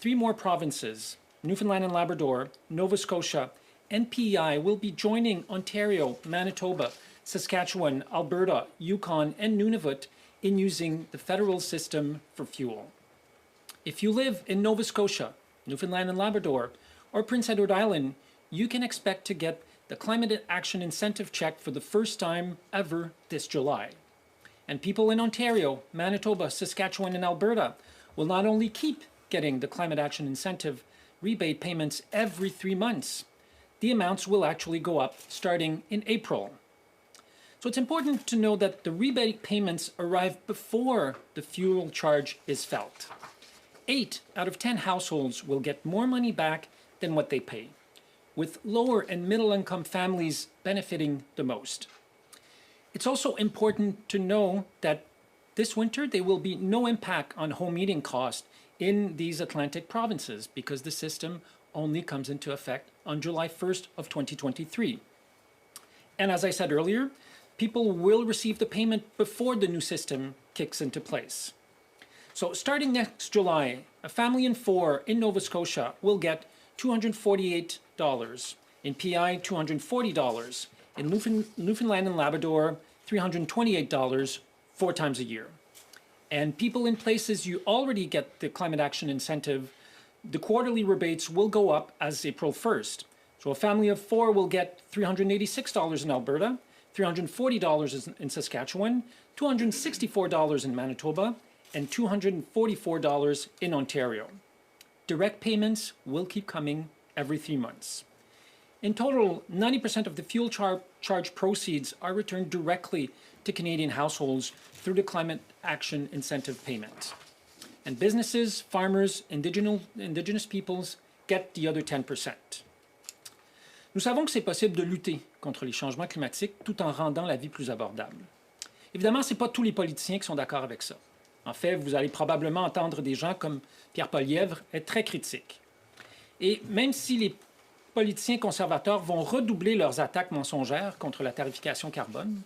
3 more provinces, Newfoundland and Labrador, Nova Scotia, and PEI will be joining Ontario, Manitoba, Saskatchewan, Alberta, Yukon, and Nunavut in using the federal system for fuel. If you live in Nova Scotia, Newfoundland and Labrador, or Prince Edward Island, you can expect to get the Climate Action Incentive check for the first time ever this July. And people in Ontario, Manitoba, Saskatchewan, and Alberta will not only keep getting the Climate Action Incentive rebate payments every 3 months, the amounts will actually go up starting in April. So it's important to know that the rebate payments arrive before the fuel charge is felt. 8 out of 10 households will get more money back than what they pay, with lower and middle income families benefiting the most. It's also important to know that this winter there will be no impact on home heating costs in these Atlantic provinces because the system only comes into effect on July 1st of 2023. And as I said earlier, people will receive the payment before the new system kicks into place. So starting next July, a family in 4 in Nova Scotia will get $248, in PI $240, in Newfoundland and Labrador $328 4 times a year. And people in places you already get the Climate Action Incentive, the quarterly rebates will go up as April 1st. So a family of 4 will get $386 in Alberta, $340 in Saskatchewan, $264 in Manitoba, and $244 in Ontario. Direct payments will keep coming every 3 months. In total, 90% of the fuel charge proceeds are returned directly to Canadian households through the Climate Action Incentive payment. And businesses, farmers, indigenous peoples get the other 10%. Nous savons que c'est possible de lutter contre les changements climatiques tout en rendant la vie plus abordable. Évidemment, ce n'est pas tous les politiciens qui sont d'accord avec ça. En fait, vous allez probablement entendre des gens comme Pierre Poilievre être très critiques. Et même si les politiciens conservateurs vont redoubler leurs attaques mensongères contre la tarification carbone,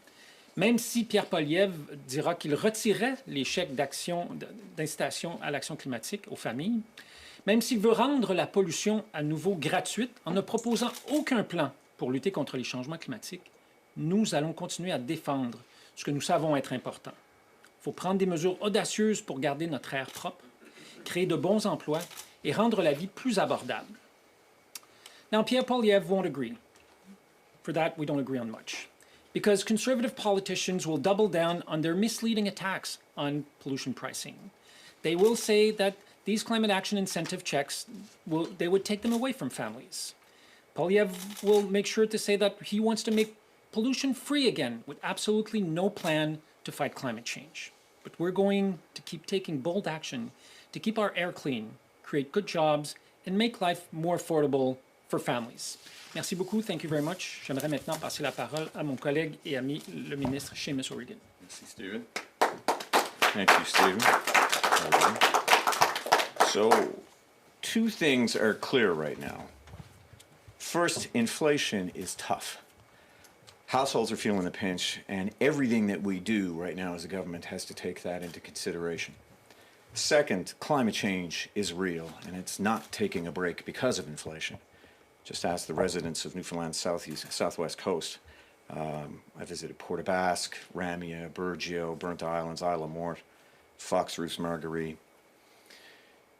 même si Pierre Poilievre dira qu'il retirerait les chèques d'incitation à l'action climatique aux familles, même s'il veut rendre la pollution à nouveau gratuite en ne proposant aucun plan pour lutter contre les changements climatiques, nous allons continuer à défendre ce que nous savons être important. Il faut prendre des mesures audacieuses pour garder notre air propre, créer de bons emplois et rendre la vie plus abordable. Now, Pierre Poilievre won't agree. For that, we don't agree on much. Because conservative politicians will double down on their misleading attacks on pollution pricing. They will say that these climate action incentive checks, they would take them away from families. Poilievre will make sure to say that he wants to make pollution free again with absolutely no plan to fight climate change. But we're going to keep taking bold action to keep our air clean, create good jobs, and make life more affordable for families. Merci beaucoup. Thank you very much. J'aimerais maintenant passer la parole à mon collègue et ami, le ministre Seamus O'Regan. Merci, Steven. Thank you, Steven. So, 2 things are clear right now. First, inflation is tough. Households are feeling the pinch, and everything that we do right now as a government has to take that into consideration. Second, climate change is real, and it's not taking a break because of inflation. Just ask the residents of Newfoundland's southwest coast. I visited Port Basque, Ramia, Burgeo, Burnt Islands, Isle of Mort, Fox Roofs, Marguerite.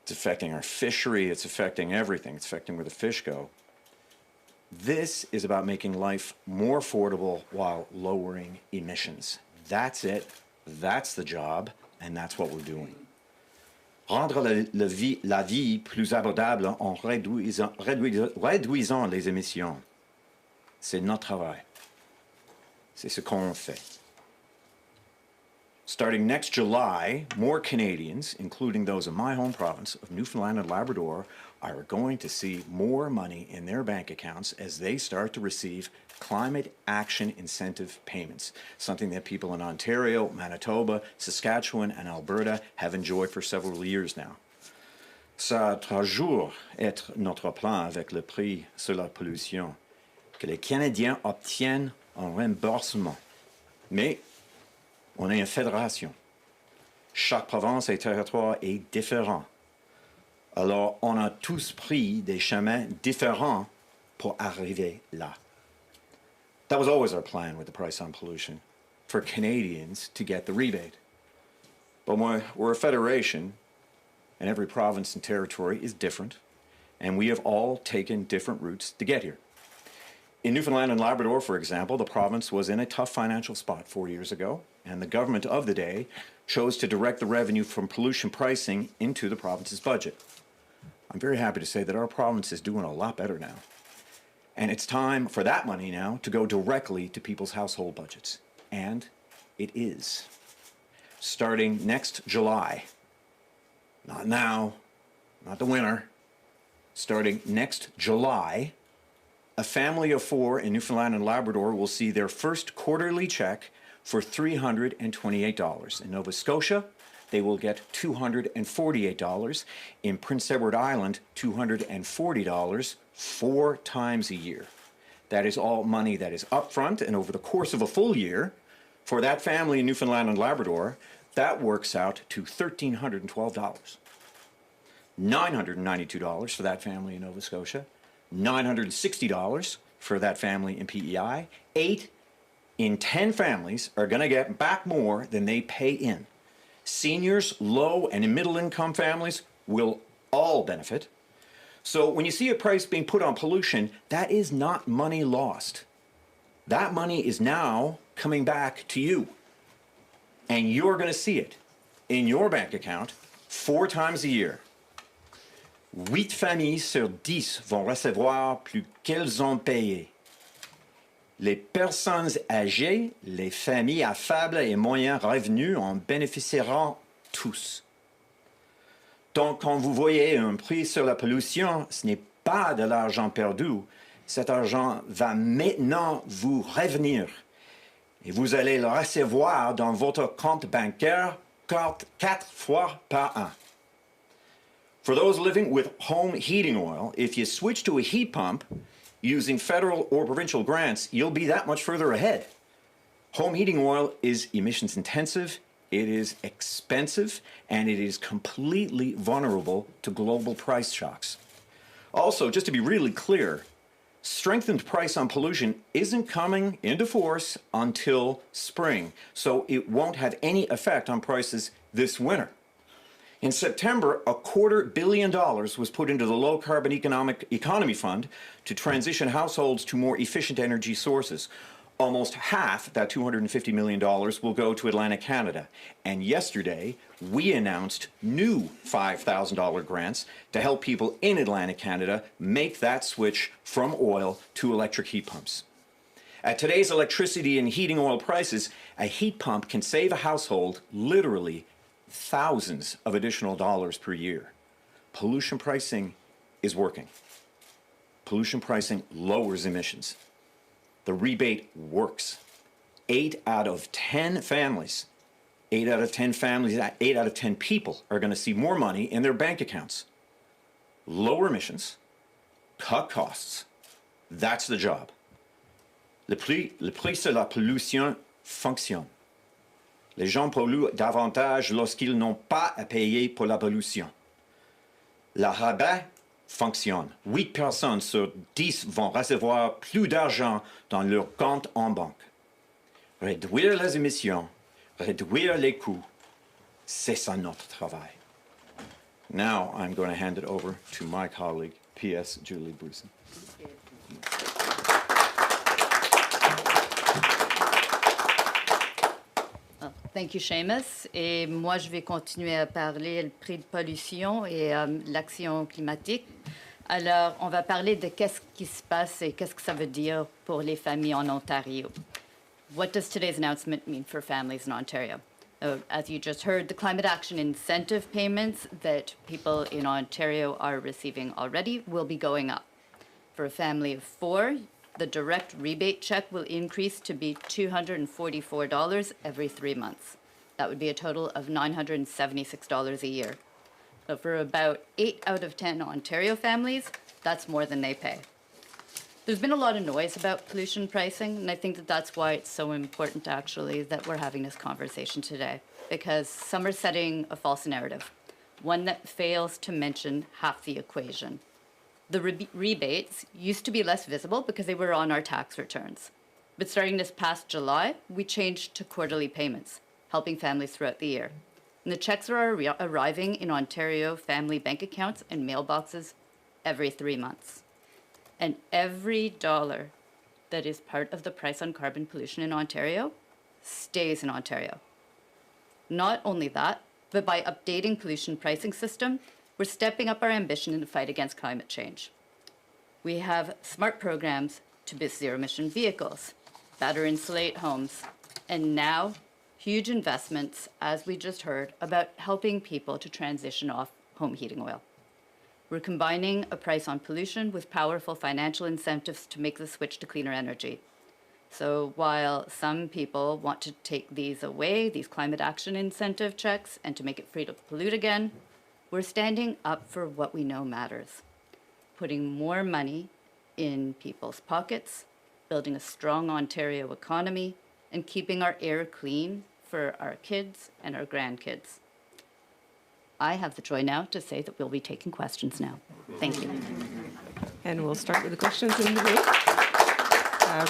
It's affecting our fishery. It's affecting everything. It's affecting where the fish go. This is about making life more affordable while lowering emissions. That's it. That's the job, and that's what we're doing. Rendre la vie plus abordable en réduisant les émissions. C'est notre travail. C'est ce qu'on fait. Starting next July, more Canadians, including those in my home province of Newfoundland and Labrador, are going to see more money in their bank accounts as they start to receive climate action incentive payments, something that people in Ontario, Manitoba, Saskatchewan, and Alberta have enjoyed for several years now. Ça a toujours été notre plan avec le prix sur la pollution, que les Canadiens obtiennent un remboursement. Mais on est une fédération. Chaque province et territoire est différent. Alors, on a tous pris des chemins différents pour arriver là. That was always our plan with the price on pollution, for Canadians to get the rebate. But we're a federation, and every province and territory is different, and we have all taken different routes to get here. In Newfoundland and Labrador, for example, the province was in a tough financial spot 4 years ago, and the government of the day chose to direct the revenue from pollution pricing into the province's budget. I'm very happy to say that our province is doing a lot better now. And it's time for that money now to go directly to people's household budgets. And it is. Starting next July. Not now, not the winter. Starting next July, a family of 4 in Newfoundland and Labrador will see their first quarterly check for $328. In Nova Scotia, they will get $248. In Prince Edward Island, $240 4 times a year. That is all money that is upfront, and over the course of a full year, for that family in Newfoundland and Labrador, that works out to $1,312. $992 for that family in Nova Scotia, $960 for that family in PEI. 8 in 10 families are going to get back more than they pay in. Seniors, low and middle income families will all benefit. So when you see a price being put on pollution, that is not money lost. That money is now coming back to you. And you're going to see it in your bank account 4 times a year. 8 familles sur 10 vont recevoir plus qu'elles ont payé. Les personnes âgées, les familles à faible et moyen revenu en bénéficieront tous. Donc, quand vous voyez un prix sur la pollution, ce n'est pas de l'argent perdu. Cet argent va maintenant vous revenir. Et vous allez le recevoir dans votre compte bancaire 4 fois par an. For those living with home heating oil, if you switch to a heat pump using federal or provincial grants, you'll be that much further ahead. Home heating oil is emissions intensive, it is expensive, and it is completely vulnerable to global price shocks. Also, just to be really clear, strengthened price on pollution isn't coming into force until spring, so it won't have any effect on prices this winter. In September, $250 million was put into the Low Carbon Economy Fund to transition households to more efficient energy sources. Almost half, that $250 million, will go to Atlantic Canada. And yesterday, we announced new $5,000 grants to help people in Atlantic Canada make that switch from oil to electric heat pumps. At today's electricity and heating oil prices, a heat pump can save a household literally thousands of additional dollars per year. Pollution pricing is working. Pollution pricing lowers emissions. The rebate works. 8 out of 10 families, 8 out of 10 people are going to see more money in their bank accounts. Lower emissions, cut costs. That's the job. Le prix sur la pollution fonctionne. Les gens polluent davantage lorsqu'ils n'ont pas à payer pour la pollution. Le rabais fonctionne. 8 personnes sur 10 vont recevoir plus d'argent dans leur compte en banque. Réduire les émissions, réduire les coûts, c'est ça notre travail. Now I'm going to hand it over to my colleague, P.S. Julie Bruson. Thank you, Seamus. Et moi, je vais continuer à parler du prix de pollution et l'action climatique. Alors, on va parler de qu'est-ce qui se passe et qu'est-ce que ça veut dire pour les familles en Ontario. What does today's announcement mean for families in Ontario? As you just heard, the climate action incentive payments that people in Ontario are receiving already will be going up. For a family of 4, the direct rebate check will increase to be $244 every 3 months. That would be a total of $976 a year. So for about 8 out of 10 Ontario families, that's more than they pay. There's been a lot of noise about pollution pricing, and I think that that's why it's so important, actually, that we're having this conversation today, because some are setting a false narrative. one that fails to mention half the equation. The rebates used to be less visible because they were on our tax returns. But starting this past July, we changed to quarterly payments, helping families throughout the year. And the checks are arriving in Ontario family bank accounts and mailboxes every 3 months. And every dollar that is part of the price on carbon pollution in Ontario stays in Ontario. Not only that, but by updating pollution pricing system, we're stepping up our ambition in the fight against climate change. We have smart programs to boost zero-emission vehicles, better insulate homes, and now huge investments, as we just heard, about helping people to transition off home heating oil. We're combining a price on pollution with powerful financial incentives to make the switch to cleaner energy. So while some people want to take these away, these climate action incentive checks, and to make it free to pollute again, we're standing up for what we know matters. Putting more money in people's pockets, building a strong Ontario economy, and keeping our air clean for our kids and our grandkids. I have the joy now to say that we'll be taking questions now. Thank you. And we'll start with the questions in the room.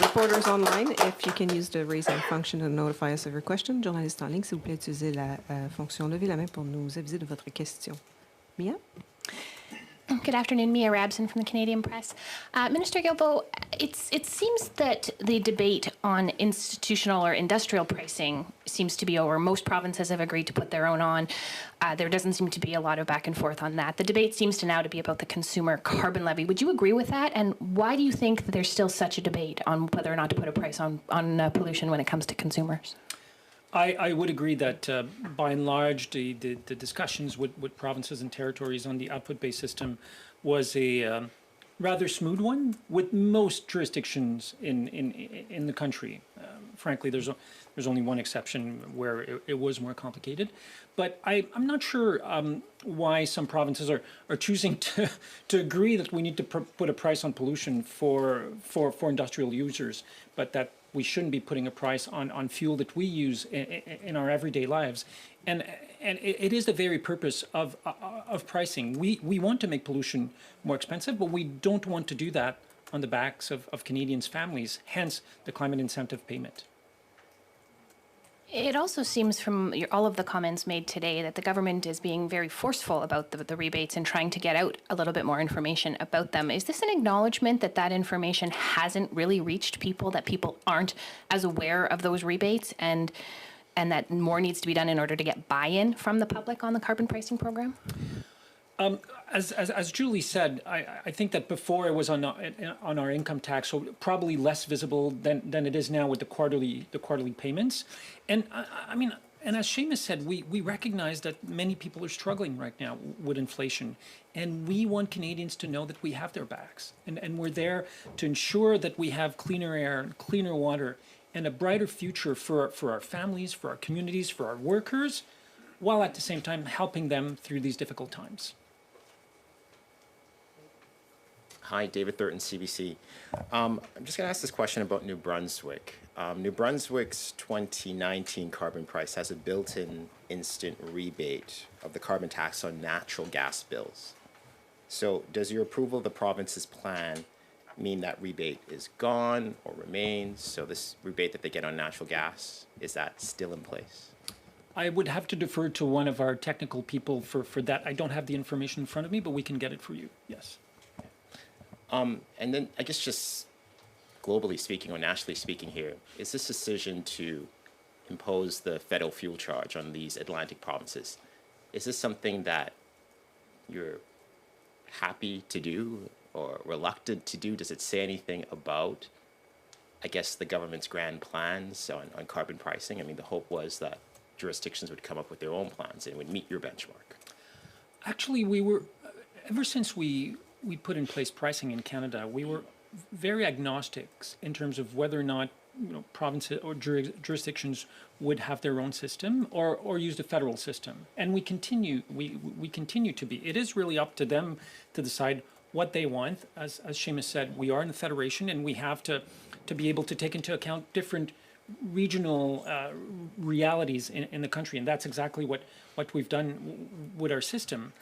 Reporters online, if you can use the raise hand function to notify us of your question. Journalistes en ligne, s'il vous plaît, utilisez la fonction lever la main pour nous aviser de votre question. Mia? Good afternoon, Mia Rabson from the Canadian Press. Minister Guilbeault, it seems that the debate on institutional or industrial pricing seems to be over. Most provinces have agreed to put their own on. There doesn't seem to be a lot of back and forth on that. The debate seems to now to be about the consumer carbon levy. Would you agree with that? And why do you think that there's still such a debate on whether or not to put a price on pollution when it comes to consumers? I would agree that by and large, the discussions with provinces and territories on the output-based system was a rather smooth one with most jurisdictions in the country. Frankly, there's only one exception where it was more complicated. But I'm not sure why some provinces are choosing to agree that we need to put a price on pollution for industrial users, but that we shouldn't be putting a price on fuel that we use in our everyday lives. And it is the very purpose of pricing. We want to make pollution more expensive, but we don't want to do that on the backs of Canadians' families, hence the climate incentive payment. It also seems from all of the comments made today that the government is being very forceful about the rebates and trying to get out a little bit more information about them. Is this an acknowledgement that that information hasn't really reached people, that people aren't as aware of those rebates, and that more needs to be done in order to get buy-in from the public on the carbon pricing program? As Julie said, I think that before it was on our income tax, so probably less visible than it is now with the quarterly payments. And I mean, and as Seamus said, we recognize that many people are struggling right now with inflation, and we want Canadians to know that we have their backs, and we're there to ensure that we have cleaner air and cleaner water and a brighter future for our families, for our communities, for our workers, while at the same time helping them through these difficult times. Hi, David Thurton, CBC. I'm just going to ask this question about New Brunswick. New Brunswick's 2019 carbon price has a built-in instant rebate of the carbon tax on natural gas bills. So does your approval of the province's plan mean that rebate is gone or remains? So this rebate that they get on natural gas, is that still in place? I would have to defer to one of our technical people for that. I don't have the information in front of me, but we can get it for you, yes. And then I guess just globally speaking or nationally speaking here, is this decision to impose the federal fuel charge on these Atlantic provinces, is this something that you're happy to do or reluctant to do? Does it say anything about, I guess, the government's grand plans on carbon pricing? I mean, the hope was that jurisdictions would come up with their own plans and would meet your benchmark. Actually, we were, ever since we put in place pricing in Canada, we were very agnostic in terms of whether or not provinces or jurisdictions would have their own system or use the federal system. And we continue to be. It is really up to them to decide what they want. As Seamus said, we are in the federation, and we have to be able to take into account different regional realities in the country, and that's exactly what we've done with our system.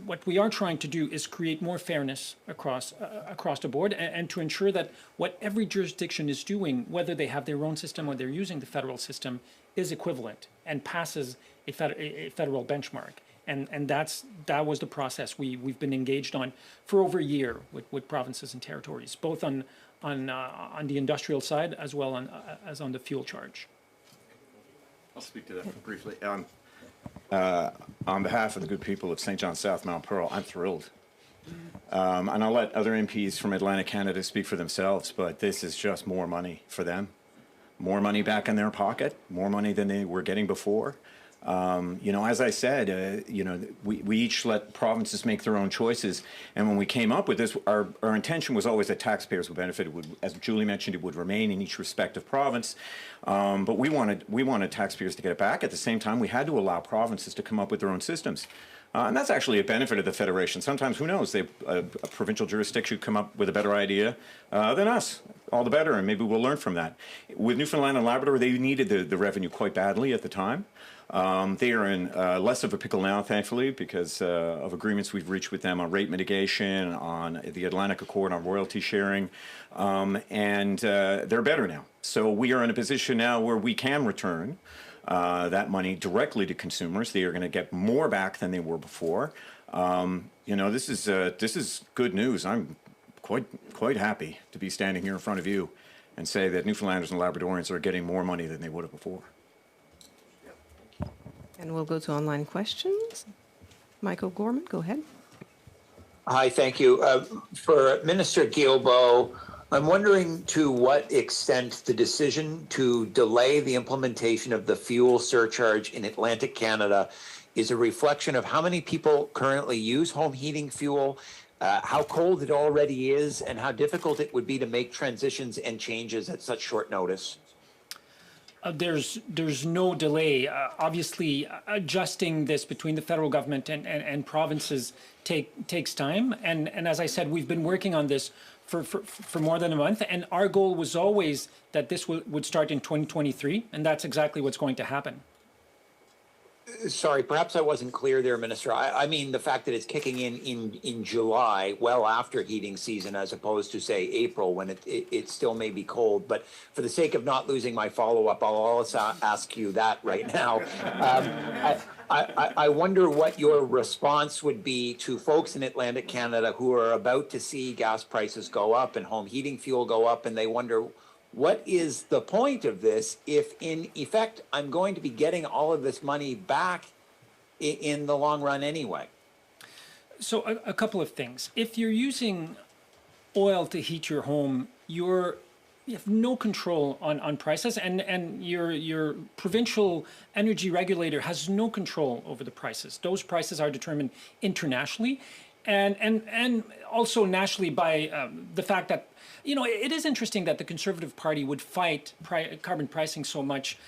What we are trying to do is create more fairness across the board, and to ensure that what every jurisdiction is doing, whether they have their own system or they're using the federal system, is equivalent and passes a federal benchmark. And that was the process we've been engaged on for over a year with provinces and territories, both on the industrial side as well as on the fuel charge. I'll speak to that briefly. On behalf of the good people of St. John South Mount Pearl, I'm thrilled. And I'll let other MPs from Atlantic Canada speak for themselves, but this is just more money for them. More money back in their pocket, more money than they were getting before. As I said, we each let provinces make their own choices. And when we came up with this, our intention was always that taxpayers would benefit. It would, as Julie mentioned, it would remain in each respective province. But we wanted taxpayers to get it back. At the same time, we had to allow provinces to come up with their own systems. And that's actually a benefit of the Federation. Sometimes, who knows, a provincial jurisdiction come up with a better idea than us. All the better, and maybe we'll learn from that. With Newfoundland and Labrador, they needed the revenue quite badly at the time. They are in less of a pickle now, thankfully, because of agreements we've reached with them on rate mitigation, on the Atlantic Accord, on royalty sharing, and they're better now. So we are in a position now where we can return that money directly to consumers. They are going to get more back than they were before. This is good news. I'm quite happy to be standing here in front of you and say that Newfoundlanders and Labradorians are getting more money than they would have before. And we'll go to online questions. Michael Gorman, go ahead. Hi, thank you. For Minister Guilbeault, I'm wondering to what extent the decision to delay the implementation of the fuel surcharge in Atlantic Canada is a reflection of how many people currently use home heating fuel, how cold it already is, and how difficult it would be to make transitions and changes at such short notice. There's no delay. Obviously, adjusting this between the federal government and provinces takes time. And as I said, we've been working on this for more than a month. And our goal was always that this would start in 2023. And that's exactly what's going to happen. Sorry, perhaps I wasn't clear there, Minister. I mean the fact that it's kicking in July, well after heating season, as opposed to, say, April, when it still may be cold. But for the sake of not losing my follow-up, I'll also ask you that right now. I wonder what your response would be to folks in Atlantic Canada who are about to see gas prices go up and home heating fuel go up, and they wonder, what is the point of this if, in effect, I'm going to be getting all of this money back in the long run anyway? So a couple of things. If you're using oil to heat your home, you have no control on prices, and your provincial energy regulator has no control over the prices. Those prices are determined internationally, and also nationally by the fact that, it is interesting that the Conservative Party would fight carbon pricing so much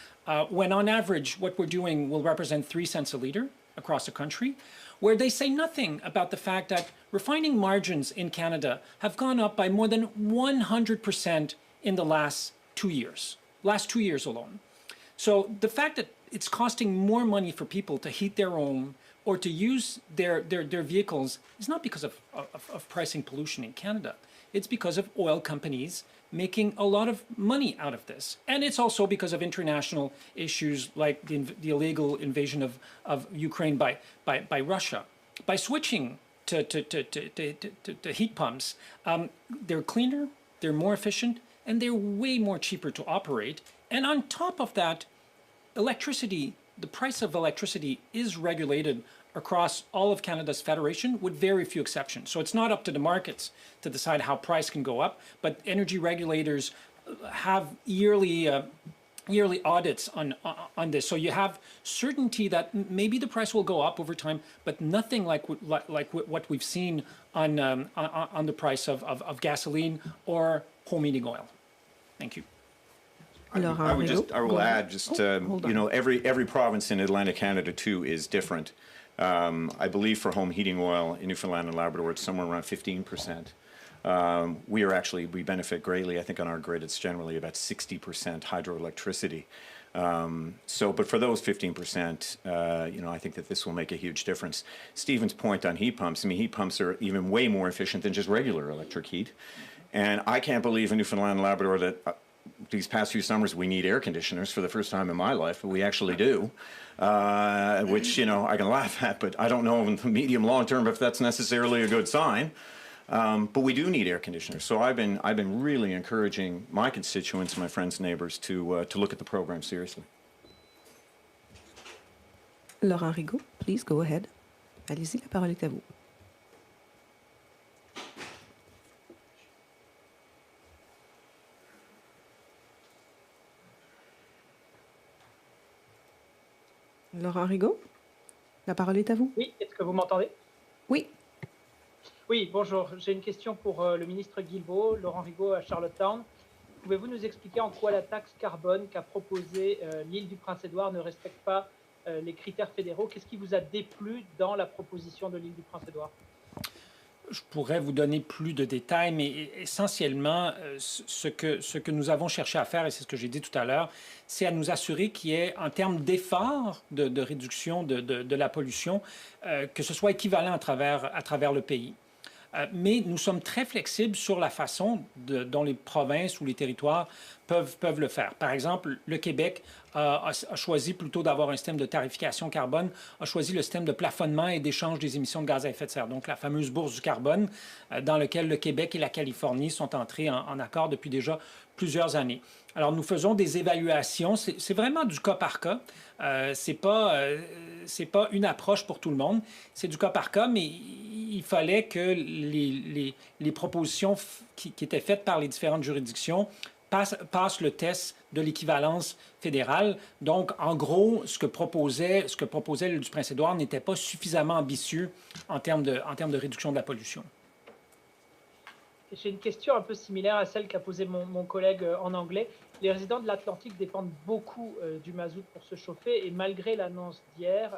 when on average what we're doing will represent 3 cents a litre across the country, where they say nothing about the fact that refining margins in Canada have gone up by more than 100% in the last 2 years alone. So the fact that it's costing more money for people to heat their home or to use their vehicles is not because of pricing pollution in Canada. It's because of oil companies making a lot of money out of this. And it's also because of international issues like the illegal invasion of Ukraine by Russia. By switching to heat pumps, they're cleaner, they're more efficient, and they're way more cheaper to operate. And on top of that, electricity, the price of electricity is regulated across all of Canada's federation with very few exceptions. So it's not up to the markets to decide how price can go up, but energy regulators have yearly audits on this. So you have certainty that maybe the price will go up over time, but nothing like what we've seen on the price of gasoline or home heating oil. Thank you. I will add every province in Atlantic Canada too is different. I believe for home heating oil in Newfoundland and Labrador, it's somewhere around 15%. we benefit greatly. I think on our grid, it's generally about 60% hydroelectricity. But for those 15%, I think that this will make a huge difference. Stephen's point on heat pumps, I mean, heat pumps are even way more efficient than just regular electric heat. And I can't believe in Newfoundland and Labrador that these past few summers we need air conditioners for the first time in my life, but we actually do, which, I can laugh at, but I don't know in the medium long term if that's necessarily a good sign. But we do need air conditioners. So I've been really encouraging my constituents, my friends, neighbors to look at the program seriously. Laurent Rigaud, please go ahead. Allez-y, la parole est à vous. Laurent Rigaud, la parole est à vous. Oui, est-ce que vous m'entendez? Oui. Oui, bonjour. J'ai une question pour le ministre Guilbeault, Laurent Rigaud à Charlottetown. Pouvez-vous nous expliquer en quoi la taxe carbone qu'a proposée l'île du Prince-Édouard ne respecte pas les critères fédéraux? Qu'est-ce qui vous a déplu dans la proposition de l'île du Prince-Édouard? Je pourrais vous donner plus de détails, mais essentiellement, ce que nous avons cherché à faire, et c'est ce que j'ai dit tout à l'heure, c'est à nous assurer qu'il y ait, en termes d'efforts de réduction de la pollution, que ce soit équivalent à travers le pays. Mais nous sommes très flexibles sur la façon dont les provinces ou les territoires peuvent le faire. Par exemple, le Québec a choisi, plutôt d'avoir un système de tarification carbone, a choisi le système de plafonnement et d'échange des émissions de gaz à effet de serre, donc la fameuse bourse du carbone, dans lequel le Québec et la Californie sont entrés en accord depuis déjà plusieurs années. Alors, nous faisons des évaluations. C'est vraiment du cas par cas. C'est pas une approche pour tout le monde. C'est du cas par cas, mais il fallait que les propositions qui étaient faites par les différentes juridictions passent le test de l'équivalence fédérale. Donc, en gros, ce que proposait l'île du Prince-Édouard n'était pas suffisamment ambitieux en termes de réduction de la pollution. J'ai une question un peu similaire à celle qu'a posée mon collègue en anglais. Les résidents de l'Atlantique dépendent beaucoup du mazout pour se chauffer et malgré l'annonce d'hier,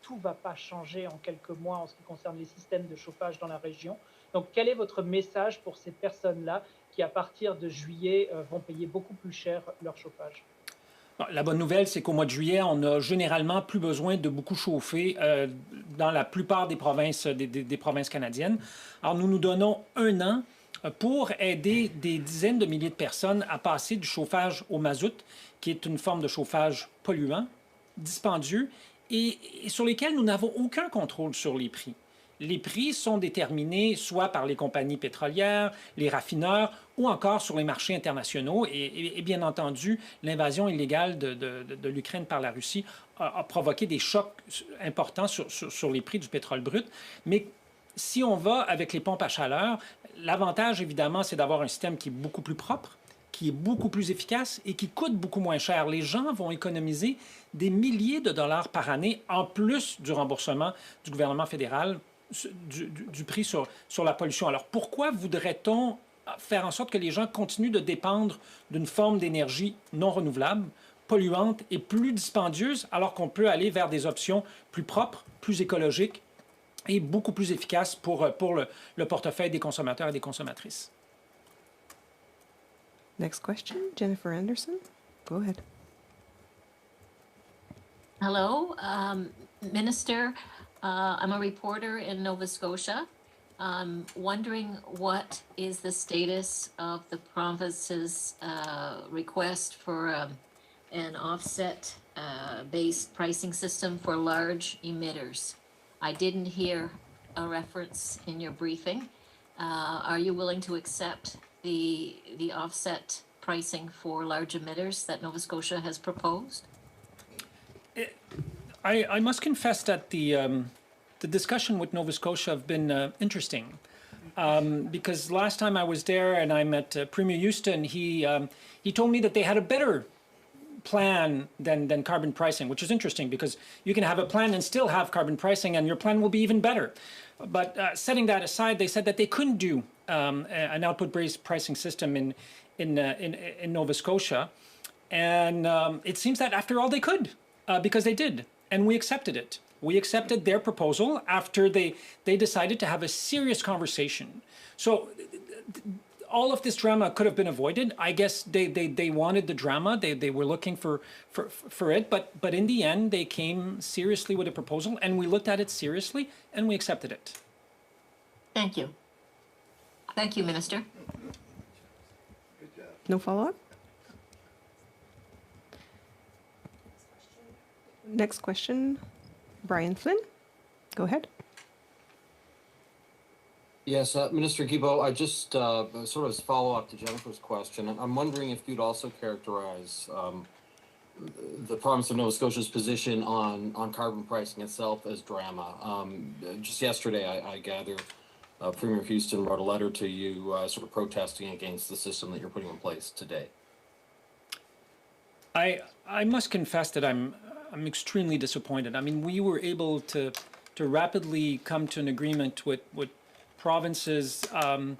tout ne va pas changer en quelques mois en ce qui concerne les systèmes de chauffage dans la région. Donc, quel est votre message pour ces personnes-là qui, à partir de juillet, vont payer beaucoup plus cher leur chauffage? La bonne nouvelle, c'est qu'au mois de juillet, on n'a généralement plus besoin de beaucoup chauffer dans la plupart des provinces, des provinces canadiennes. Alors, nous nous donnons un an pour aider des dizaines de milliers de personnes à passer du chauffage au mazout, qui est une forme de chauffage polluant, dispendieux, et sur lesquels nous n'avons aucun contrôle sur les prix. Les prix sont déterminés soit par les compagnies pétrolières, les raffineurs, ou encore sur les marchés internationaux. Et bien entendu, l'invasion illégale de l'Ukraine par la Russie a provoqué des chocs importants sur les prix du pétrole brut. Mais si on va avec les pompes à chaleur, l'avantage, évidemment, c'est d'avoir un système qui est beaucoup plus propre, qui est beaucoup plus efficace et qui coûte beaucoup moins cher. Les gens vont économiser des milliers de dollars par année, en plus du remboursement du gouvernement fédéral du prix sur la pollution. Alors, pourquoi voudrait-on faire en sorte que les gens continuent de dépendre d'une forme d'énergie non renouvelable, polluante et plus dispendieuse, alors qu'on peut aller vers des options plus propres, plus écologiques et beaucoup plus efficaces pour le portefeuille des consommateurs et des consommatrices? Next question, Jennifer Anderson. Go ahead. Hello, Minister. I'm a reporter in Nova Scotia. I'm wondering what is the status of the province's request for an offset-based pricing system for large emitters. I didn't hear a reference in your briefing. Are you willing to accept the offset pricing for large emitters that Nova Scotia has proposed? I must confess that the discussion with Nova Scotia have been interesting, because last time I was there and I met Premier Houston, he told me that they had a better plan than carbon pricing, which is interesting because you can have a plan and still have carbon pricing and your plan will be even better. But setting that aside, they said that they couldn't do an output-based pricing system in Nova Scotia. And it seems that after all they could, because they did, and we accepted it. We accepted their proposal after they decided to have a serious conversation. So all of this drama could have been avoided. I guess they wanted the drama. They were looking for it. But in the end, they came seriously with a proposal, and we looked at it seriously, and we accepted it. Thank you. Thank you, Minister. No follow-up? Next question, Brian Flynn. Go ahead. Yes, Minister Guilbeault, I just sort of follow up to Jennifer's question. I'm wondering if you'd also characterize the province of Nova Scotia's position on carbon pricing itself as drama. Just yesterday, I gather Premier Houston wrote a letter to you sort of protesting against the system that you're putting in place today. I must confess that I'm extremely disappointed. I mean, we were able to rapidly come to an agreement with provinces. I'm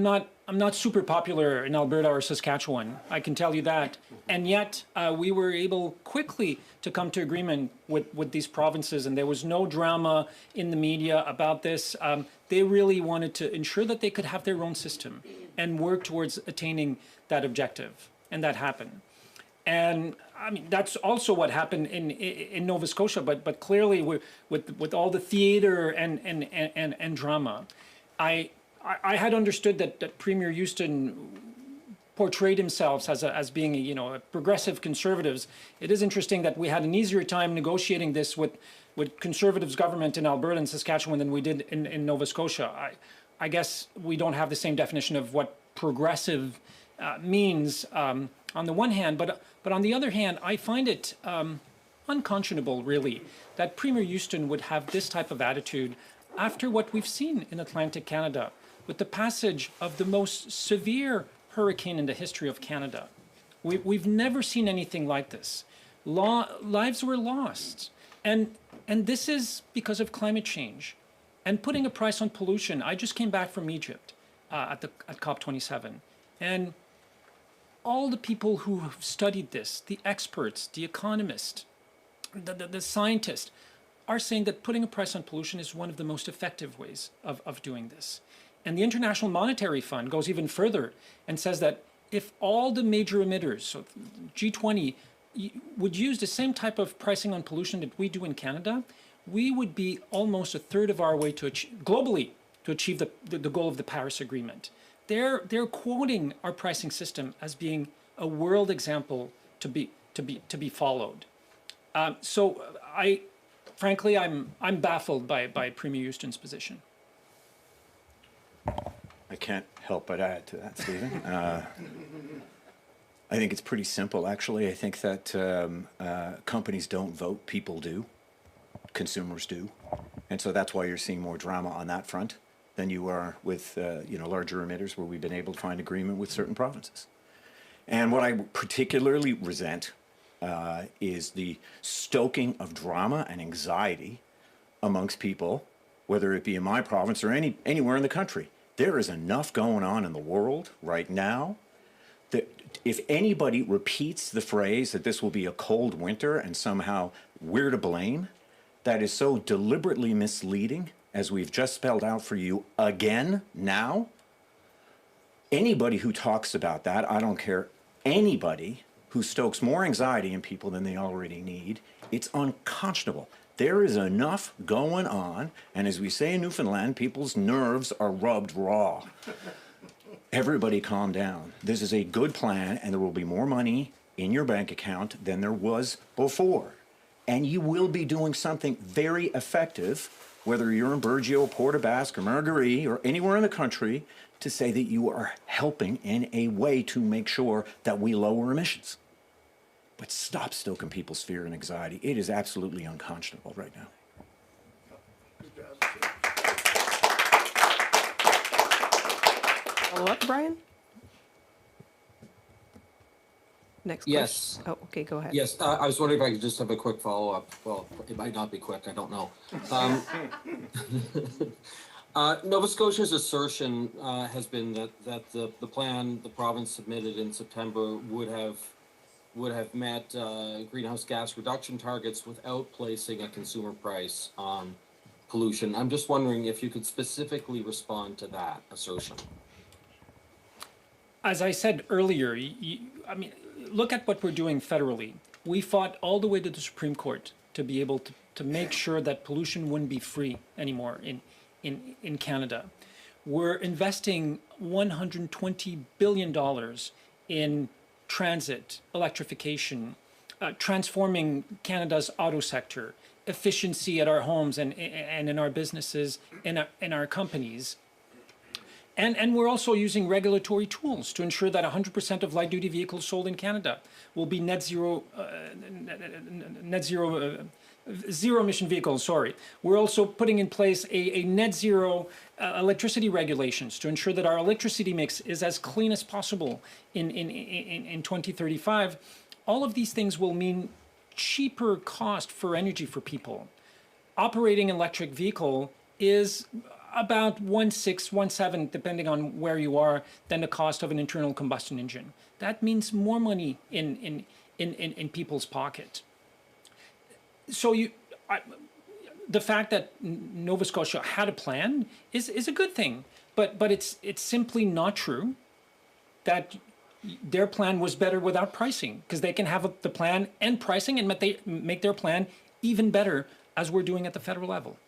not super popular in Alberta or Saskatchewan, I can tell you that. And yet we were able quickly to come to agreement with these provinces, and there was no drama in the media about this. They really wanted to ensure that they could have their own system and work towards attaining that objective, and that happened. And I mean, that's also what happened in Nova Scotia, but clearly with all the theater and drama, I had understood that Premier Houston portrayed himself as being a progressive conservatives. It is interesting that we had an easier time negotiating this with conservatives government in Alberta and Saskatchewan than we did in Nova Scotia. I guess we don't have the same definition of what progressive means on the one hand, but on the other hand, I find it unconscionable, really, that Premier Houston would have this type of attitude after what we've seen in Atlantic Canada, with the passage of the most severe hurricane in the history of Canada. We've never seen anything like this. Lives were lost, and this is because of climate change and putting a price on pollution. I just came back from Egypt at COP27, and all the people who have studied this, the experts, the economists, the scientists, are saying that putting a price on pollution is one of the most effective ways of doing this. And the International Monetary Fund goes even further and says that if all the major emitters, so G20, would use the same type of pricing on pollution that we do in Canada, we would be almost a third of our way to globally to achieve the goal of the Paris Agreement. They're quoting our pricing system as being a world example to be followed. So frankly, I'm baffled by Premier Houston's position. I can't help but add to that, Stephen. I think it's pretty simple, actually. I think that companies don't vote, people do. Consumers do. And so that's why you're seeing more drama on that front than you are with larger emitters, where we've been able to find agreement with certain provinces. And what I particularly resent is the stoking of drama and anxiety amongst people, whether it be in my province or anywhere in the country. There is enough going on in the world right now that if anybody repeats the phrase that this will be a cold winter and somehow we're to blame, that is so deliberately misleading, as we've just spelled out for you again now. Anybody who talks about that, I don't care, anybody who stokes more anxiety in people than they already need, it's unconscionable. There is enough going on, and as we say in Newfoundland, people's nerves are rubbed raw. Everybody calm down. This is a good plan, and there will be more money in your bank account than there was before. And you will be doing something very effective, whether you're in Burgeo, Port aux Basques, or Marguerite, or anywhere in the country, to say that you are helping in a way to make sure that we lower emissions. But stop stoking people's fear and anxiety. It is absolutely unconscionable right now. Follow up, Brian? Next question. Yes. Oh, okay, go ahead. Yes, I was wondering if I could just have a quick follow-up. Well, it might not be quick, I don't know. Nova Scotia's assertion has been that the plan the province submitted in September would have met greenhouse gas reduction targets without placing a consumer price on pollution. I'm just wondering if you could specifically respond to that assertion. As I said earlier, I mean, look at what we're doing federally. We fought all the way to the Supreme Court to be able to make sure that pollution wouldn't be free anymore in Canada. We're investing $120 billion in transit, electrification, transforming Canada's auto sector, efficiency at our homes and in our businesses, in our companies. And we're also using regulatory tools to ensure that 100% of light-duty vehicles sold in Canada will be zero emission vehicles, sorry. We're also putting in place a net zero electricity regulations to ensure that our electricity mix is as clean as possible in 2035. All of these things will mean cheaper cost for energy for people. Operating an electric vehicle is about 1/6, 1/7, depending on where you are, than the cost of an internal combustion engine. That means more money in people's pocket. So the fact that Nova Scotia had a plan is a good thing, but it's simply not true that their plan was better without pricing, because they can have the plan and pricing and make their plan even better, as we're doing at the federal level.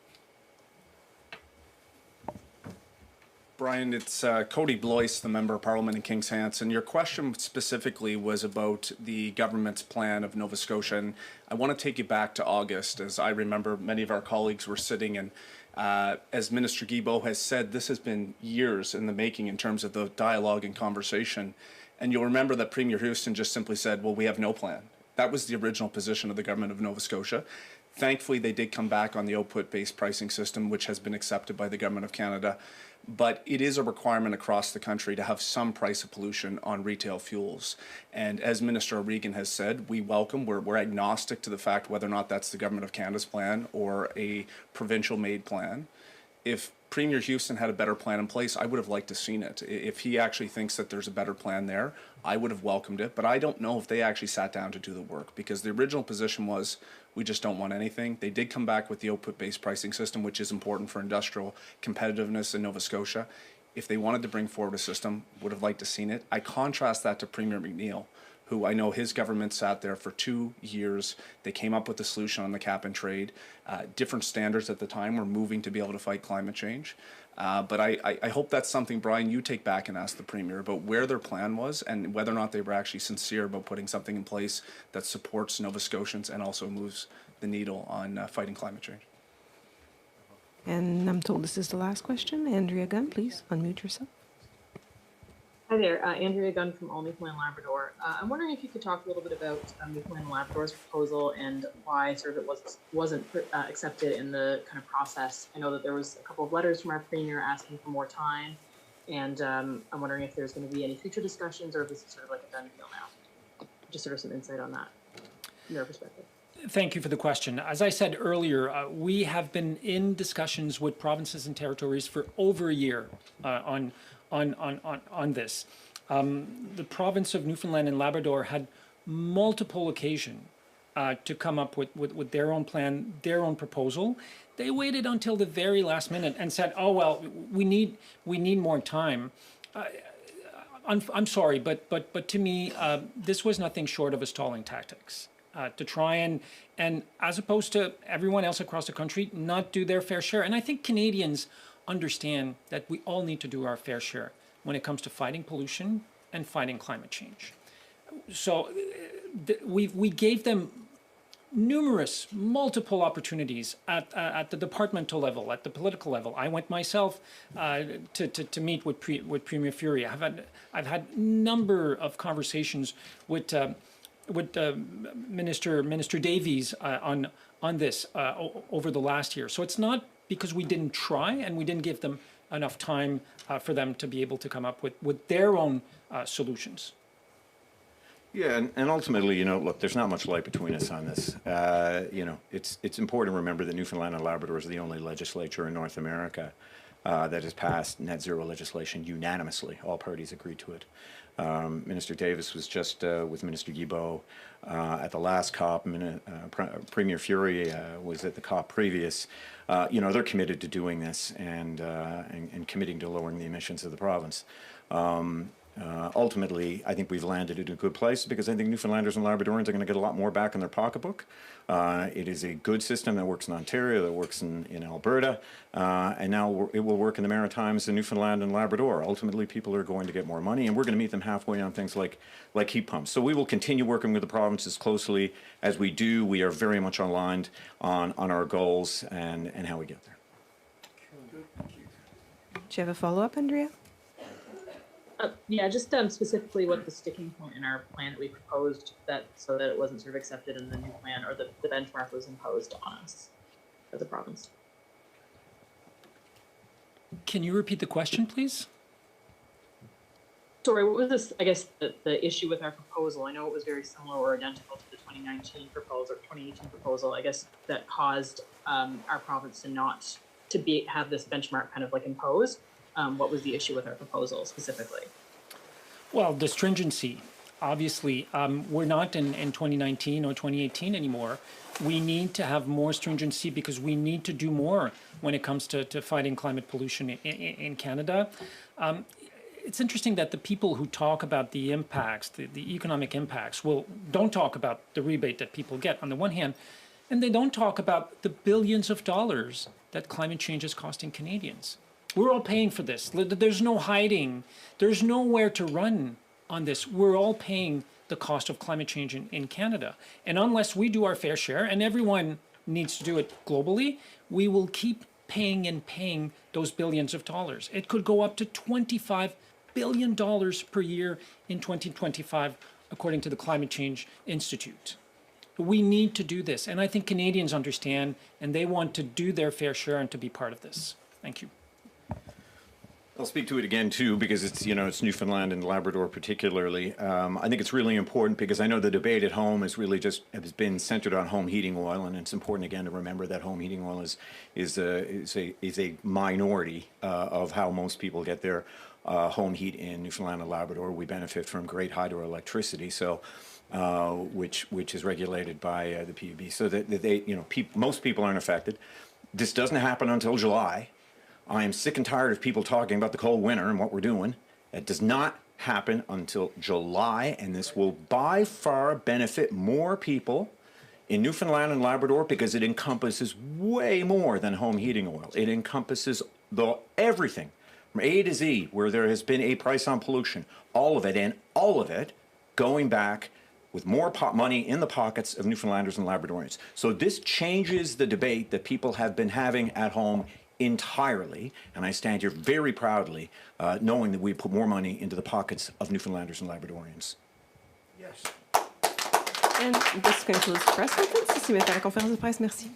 Brian, it's Cody Blois, the Member of Parliament in Kings Hanson. Your question specifically was about the government's plan of Nova Scotia, and I want to take you back to August. As I remember, many of our colleagues were sitting, and as Minister Guilbeault has said, this has been years in the making in terms of the dialogue and conversation. And you'll remember that Premier Houston just simply said, well, we have no plan. That was the original position of the government of Nova Scotia. Thankfully, they did come back on the output-based pricing system, which has been accepted by the Government of Canada. But it is a requirement across the country to have some price of pollution on retail fuels. And as Minister O'Regan has said, we're agnostic to the fact whether or not that's the Government of Canada's plan or a provincial-made plan. If Premier Houston had a better plan in place, I would have liked to seen it. If he actually thinks that there's a better plan there, I would have welcomed it. But I don't know if they actually sat down to do the work, because the original position was, we just don't want anything. They did come back with the output-based pricing system, which is important for industrial competitiveness in Nova Scotia. If they wanted to bring forward a system, would have liked to seen it. I contrast that to Premier McNeil, who I know his government sat there for 2 years. They came up with a solution on the cap and trade. Different standards at the time were moving to be able to fight climate change. But I hope that's something, Brian, you take back and ask the Premier about where their plan was and whether or not they were actually sincere about putting something in place that supports Nova Scotians and also moves the needle on fighting climate change. And I'm told this is the last question. Andrea Gunn, please unmute yourself. Hi there, Andrea Gunn from All Newfoundland and Labrador. I'm wondering if you could talk a little bit about Newfoundland and Labrador's proposal and why sort of it wasn't accepted in the kind of process. I know that there was a couple of letters from our Premier asking for more time, and I'm wondering if there's going to be any future discussions or if this is sort of like a done deal now. Just sort of some insight on that from your perspective. Thank you for the question. As I said earlier, we have been in discussions with provinces and territories for over a year on this. The province of Newfoundland and Labrador had multiple occasions to come up with their own plan, their own proposal. They waited until the very last minute and said, "Oh well, we need more time." I'm sorry, but to me, this was nothing short of a stalling tactics to try and as opposed to everyone else across the country, not do their fair share. And I think Canadians understand that we all need to do our fair share when it comes to fighting pollution and fighting climate change. So we gave them multiple opportunities at the departmental level, at the political level. I went myself to meet with Premier Fury. I've had number of conversations with Minister Davies on this over the last year. So it's not because we didn't try and we didn't give them enough time for them to be able to come up with their own solutions. Yeah, and ultimately, look, there's not much light between us on this. It's important to remember that Newfoundland and Labrador is the only legislature in North America that has passed net zero legislation unanimously. All parties agreed to it. Minister Davis was just with Minister Guilbeault at the last COP. Premier Fury was at the COP previous. They're committed to doing this and committing to lowering the emissions of the province. Ultimately, I think we've landed in a good place because I think Newfoundlanders and Labradorians are going to get a lot more back in their pocketbook. It is a good system that works in Ontario, that works in Alberta, and now it will work in the Maritimes in Newfoundland and Labrador. Ultimately, people are going to get more money, and we're going to meet them halfway on things like heat pumps. So we will continue working with the provinces closely as we do. We are very much aligned on our goals and how we get there. Do you have a follow-up, Andrea? Yeah, just specifically what the sticking point in our plan that we proposed so that it wasn't sort of accepted in the new plan, or the benchmark was imposed on us as a province. Can you repeat the question, please? Sorry, what was this, I guess, the issue with our proposal? I know it was very similar or identical to the 2019 proposal, or 2018 proposal, I guess, that caused our province to have this benchmark kind of like imposed. What was the issue with our proposal specifically? Well, the stringency. Obviously, we're not in 2019 or 2018 anymore. We need to have more stringency because we need to do more when it comes to fighting climate pollution in Canada. It's interesting that the people who talk about the impacts, the economic impacts, don't talk about the rebate that people get on the one hand, and they don't talk about the billions of dollars that climate change is costing Canadians. We're all paying for this. There's no hiding. There's nowhere to run on this. We're all paying the cost of climate change in Canada. And unless we do our fair share, and everyone needs to do it globally, we will keep paying and paying those billions of dollars. It could go up to $25 billion per year in 2025, according to the Climate Change Institute. We need to do this. And I think Canadians understand, and they want to do their fair share and to be part of this. Thank you. I'll speak to it again too, because it's Newfoundland and Labrador particularly. I think it's really important because I know the debate at home has been centered on home heating oil, and it's important again to remember that home heating oil is a minority of how most people get their home heat in Newfoundland and Labrador. We benefit from great hydroelectricity, so which is regulated by the PUB, so that most people aren't affected. This doesn't happen until July. I am sick and tired of people talking about the cold winter and what we're doing. It does not happen until July, and this will by far benefit more people in Newfoundland and Labrador because it encompasses way more than home heating oil. It encompasses everything from A to Z, where there has been a price on pollution, all of it, and all of it going back with more money in the pockets of Newfoundlanders and Labradorians. So this changes the debate that people have been having at home entirely, and I stand here very proudly knowing that we put more money into the pockets of Newfoundlanders and Labradorians. Yes. And this concludes the press conference. Ici, à la conférence de presse. Merci.